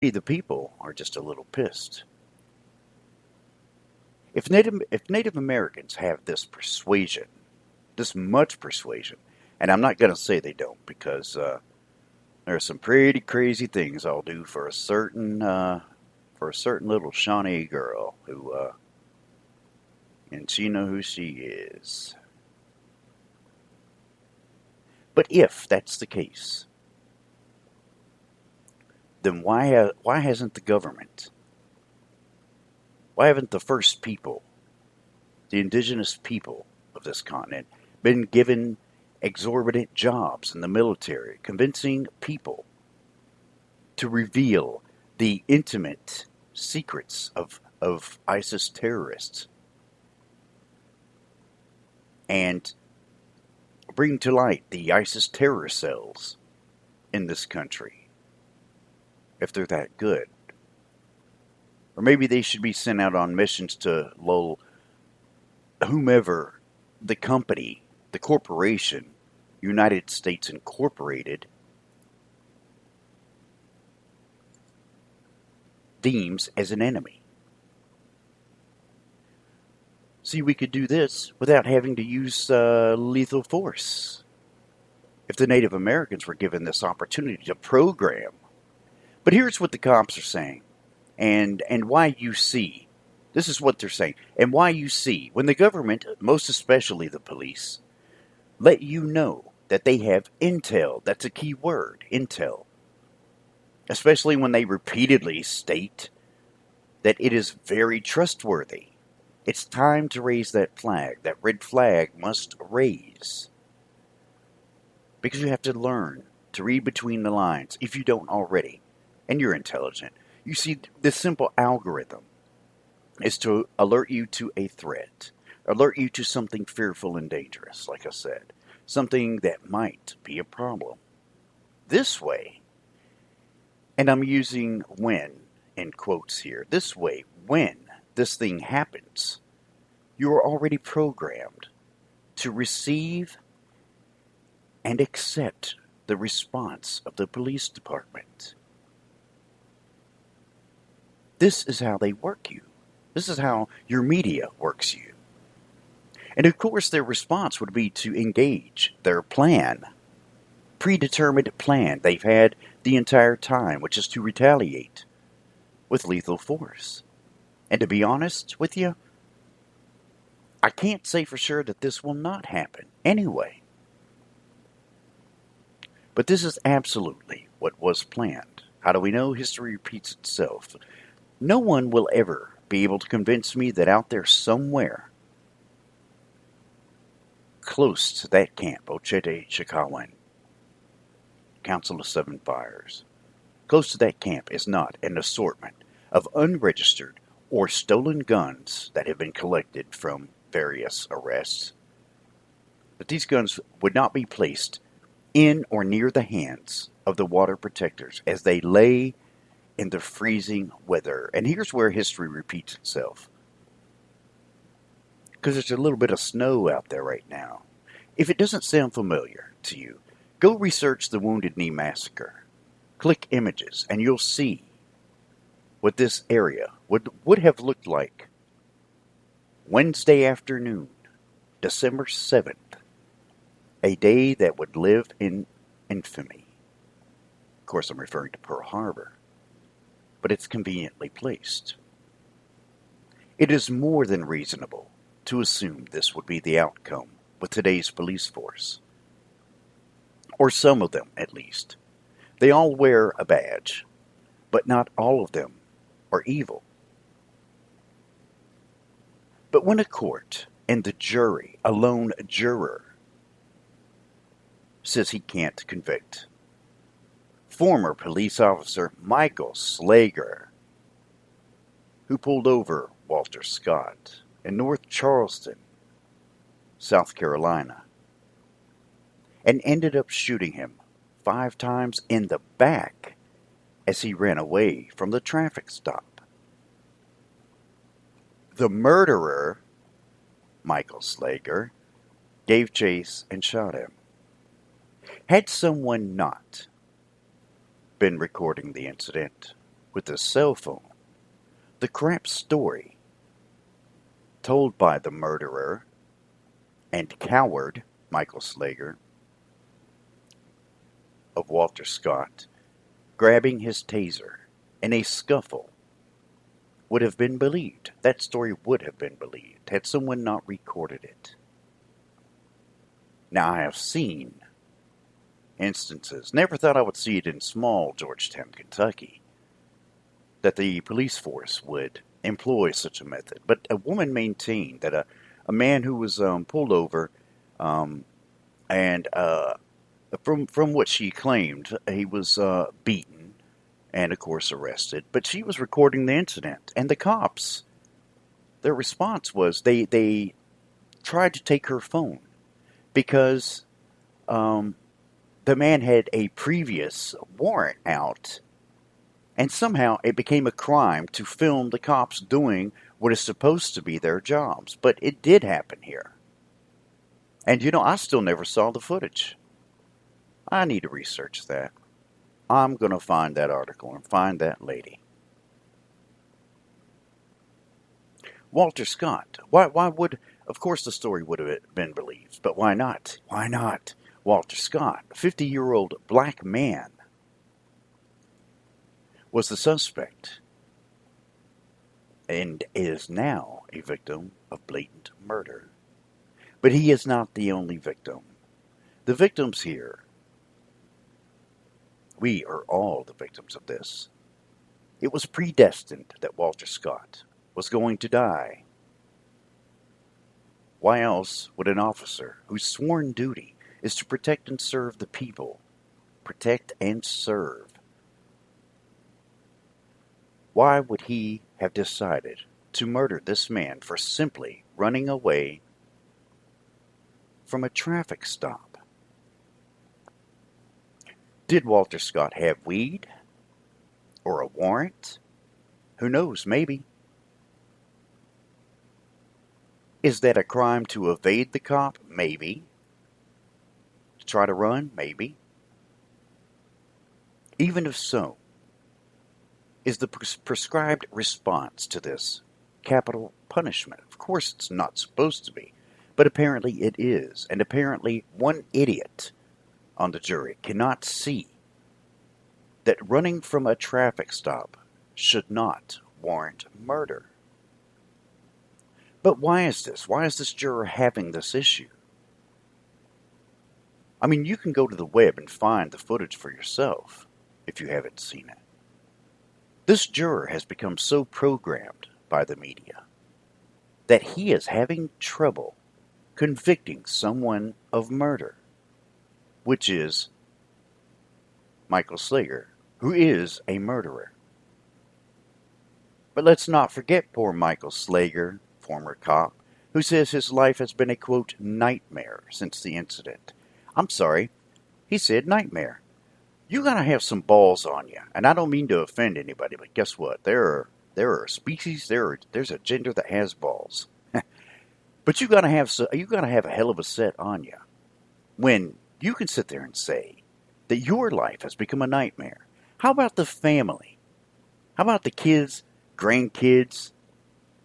The people are just a little pissed. If Native Americans have this persuasion, this much persuasion, and I'm not going to say they don't because there are some pretty crazy things I'll do for a certain little Shawnee girl who and she know who she is. But if that's the case, then why hasn't the government, why haven't the first people, the indigenous people of this continent, been given exorbitant jobs in the military, convincing people to reveal the intimate secrets of ISIS terrorists and bring to light the ISIS terror cells in this country, if they're that good? Or maybe they should be sent out on missions to lull whomever the company, the corporation, United States Incorporated, deems as an enemy. See, we could do this without having to use lethal force. If the Native Americans were given this opportunity to program. But here's what the cops are saying, and why you see. This is what they're saying. And why you see, when the government, most especially the police, let you know that they have intel. That's a key word, intel. Especially when they repeatedly state that it is very trustworthy. It's time to raise that flag. That red flag must raise. Because you have to learn to read between the lines, if you don't already, and you're intelligent. You see, this simple algorithm is to alert you to a threat, alert you to something fearful and dangerous, like I said, something that might be a problem. This way, and I'm using when in quotes here, this way, when this thing happens, you are already programmed to receive and accept the response of the police department. This is how they work you. This is how your media works you. And of course, their response would be to engage their plan, predetermined plan they've had the entire time, which is to retaliate with lethal force. And to be honest with you, I can't say for sure that this will not happen anyway. But this is absolutely what was planned. How do we know? History repeats itself. No one will ever be able to convince me that out there somewhere, close to that camp, Ochete Chikawan, Council of Seven Fires, close to that camp is not an assortment of unregistered or stolen guns that have been collected from various arrests. But these guns would not be placed in or near the hands of the water protectors as they lay in the freezing weather. And here's where history repeats itself. Because there's a little bit of snow out there right now. If it doesn't sound familiar to you, go research the Wounded Knee Massacre. Click images and you'll see what this area would have looked like Wednesday afternoon, December 7th, a day that would live in infamy. Of course, I'm referring to Pearl Harbor, but it's conveniently placed. It is more than reasonable to assume this would be the outcome with today's police force. Or some of them, at least. They all wear a badge, but not all of them are evil. But when a court and the jury, a lone juror, says he can't convict former police officer Michael Slager, who pulled over Walter Scott in North Charleston, South Carolina, and ended up shooting him 5 times in the back as he ran away from the traffic stop. The murderer, Michael Slager, gave chase and shot him. Had someone not been recording the incident, with his cell phone. The crap story told by the murderer and coward Michael Slager of Walter Scott grabbing his taser in a scuffle would have been believed. That story would have been believed had someone not recorded it. Now, I have seen instances, never thought I would see it in small Georgetown, Kentucky, that the police force would employ such a method. But a woman maintained that a man who was pulled over, and from what she claimed, he was beaten and, of course, arrested. But she was recording the incident, and the cops, their response was they tried to take her phone because the man had a previous warrant out, and somehow it became a crime to film the cops doing what is supposed to be their jobs. But it did happen here. And I still never saw the footage. I need to research that. I'm going to find that article and find that lady. Walter Scott. Why would, of course the story would have been believed, but why not? Why not? Walter Scott, a 50-year-old black man, was the suspect and is now a victim of blatant murder. But he is not the only victim. The victims here, we are all the victims of this. It was predestined that Walter Scott was going to die. Why else would an officer whose sworn duty is to protect and serve the people, protect and serve, why would he have decided to murder this man for simply running away from a traffic stop? Did Walter Scott have weed? Or a warrant? Who knows, maybe. Is that a crime to evade the cop? Maybe. To try to run? Maybe. Even if so, is the prescribed response to this capital punishment? Of course it's not supposed to be, but apparently it is. And apparently one idiot on the jury cannot see that running from a traffic stop should not warrant murder. But why is this? Why is this juror having this issue? I mean, you can go to the web and find the footage for yourself if you haven't seen it. This juror has become so programmed by the media that he is having trouble convicting someone of murder, which is Michael Slager, who is a murderer. But let's not forget poor Michael Slager, former cop, who says his life has been a, quote, nightmare since the incident. I'm sorry, he said nightmare. You gotta have some balls on you, and I don't mean to offend anybody, but guess what? There are species, there's a gender that has balls. But you gotta have a hell of a set on you when you can sit there and say that your life has become a nightmare. How about the family? How about the kids, grandkids,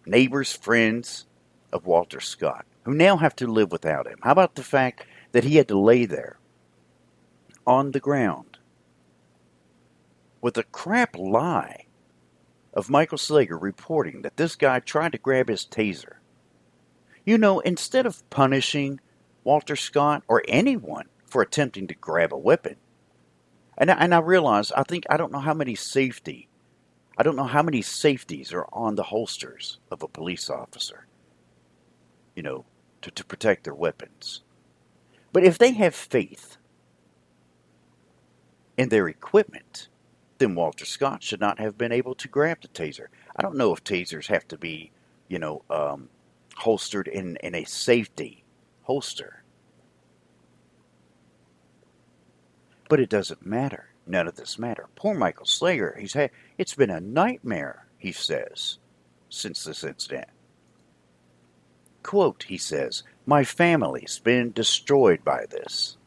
neighbors, friends of Walter Scott, who now have to live without him? How about the fact that he had to lay there on the ground with a crap lie of Michael Slager reporting that this guy tried to grab his taser? Instead of punishing Walter Scott or anyone for attempting to grab a weapon, and I realize, I don't know how many safeties are on the holsters of a police officer, to protect their weapons. But if they have faith in their equipment, then Walter Scott should not have been able to grab the taser. I don't know if tasers have to be, holstered in a safety holster. But it doesn't matter. None of this matter. Poor Michael Slager, it's been a nightmare, he says, since this incident. Quote, he says, my family's been destroyed by this.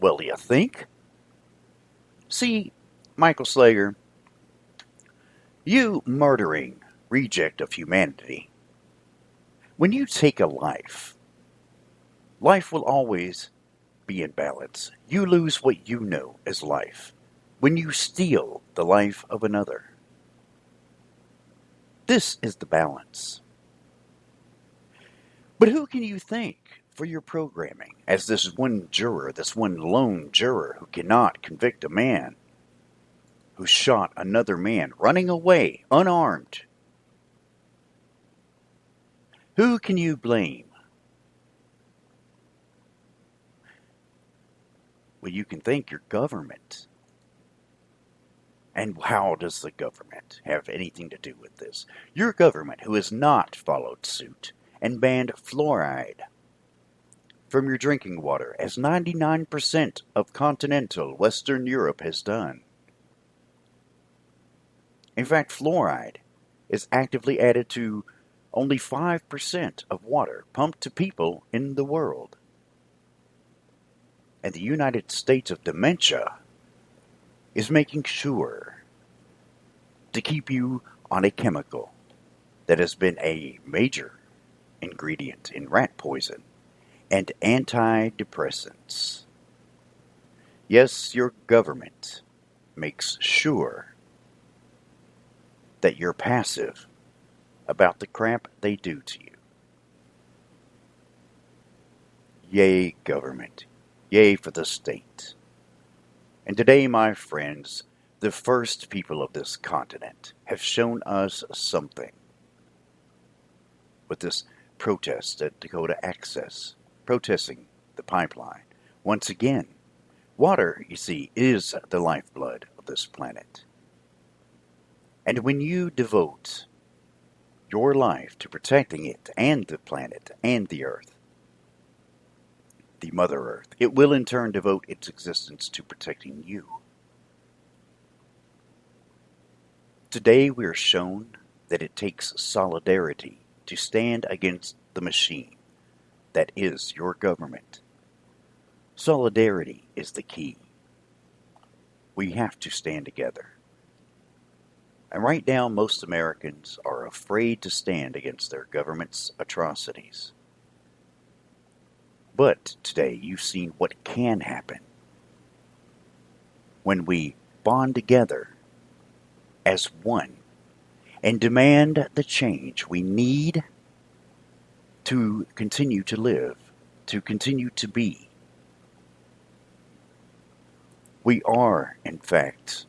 Well, you think? See, Michael Slager, You murdering reject of humanity. When you take a life, life will always be in balance. You lose what you know as life when you steal the life of another. This is the balance. But who can you thank for your programming as this one juror, this one lone juror who cannot convict a man who shot another man running away unarmed? Who can you blame? Well, you can thank your government. And how does the government have anything to do with this? Your government, who has not followed suit and banned fluoride from your drinking water, as 99% of continental Western Europe has done. In fact, fluoride is actively added to only 5% of water pumped to people in the world. And the United States of Dementia is making sure to keep you on a chemical that has been a major ingredient in rat poison and antidepressants. Yes, your government makes sure that you're passive about the crap they do to you. Yay, government. Yay for the state. And today, my friends, the first people of this continent have shown us something with this protest at Dakota Access, protesting the pipeline. Once again, water, you see, is the lifeblood of this planet. And when you devote your life to protecting it and the planet and the earth, the Mother Earth, it will in turn devote its existence to protecting you. Today we are shown that it takes solidarity to stand against the machine that is your government. Solidarity is the key. We have to stand together. And right now, most Americans are afraid to stand against their government's atrocities. But today, you've seen what can happen when we bond together as one and demand the change we need to continue to live, to continue to be. We are, in fact,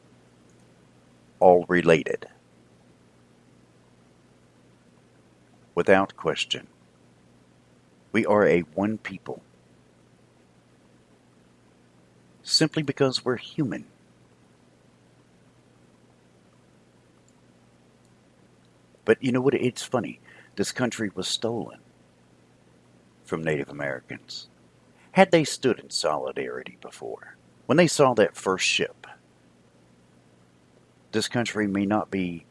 all related. Without question. We are a one people. Simply because we're human. But you know what? It's funny. This country was stolen from Native Americans. Had they stood in solidarity before, when they saw that first ship, this country may not be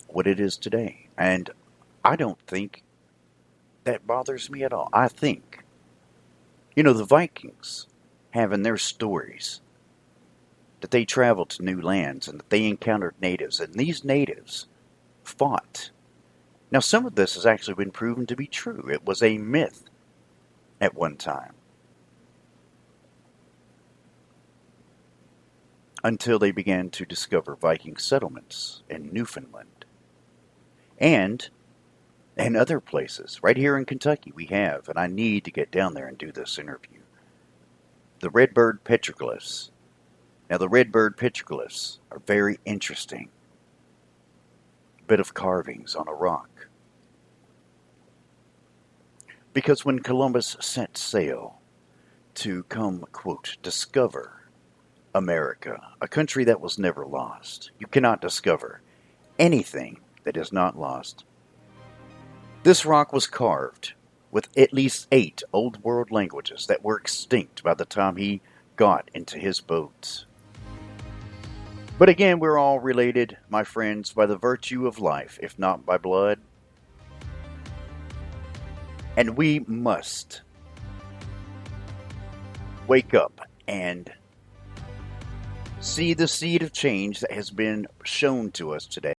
what it is today. And I don't think that bothers me at all. I think, the Vikings have in their stories that they traveled to new lands and that they encountered natives, and these natives fought. Now, some of this has actually been proven to be true. It was a myth at one time. Until they began to discover Viking settlements in Newfoundland. And other places. Right here in Kentucky we have, and I need to get down there and do this interview, the redbird petroglyphs. Now the redbird petroglyphs are very interesting. Bit of carvings on a rock. Because when Columbus set sail to come, quote, discover America, a country that was never lost. You cannot discover anything that is not lost. This rock was carved with at least 8 Old World languages that were extinct by the time he got into his boats. But again, we're all related, my friends, by the virtue of life, if not by blood. And we must wake up and see the seed of change that has been shown to us today.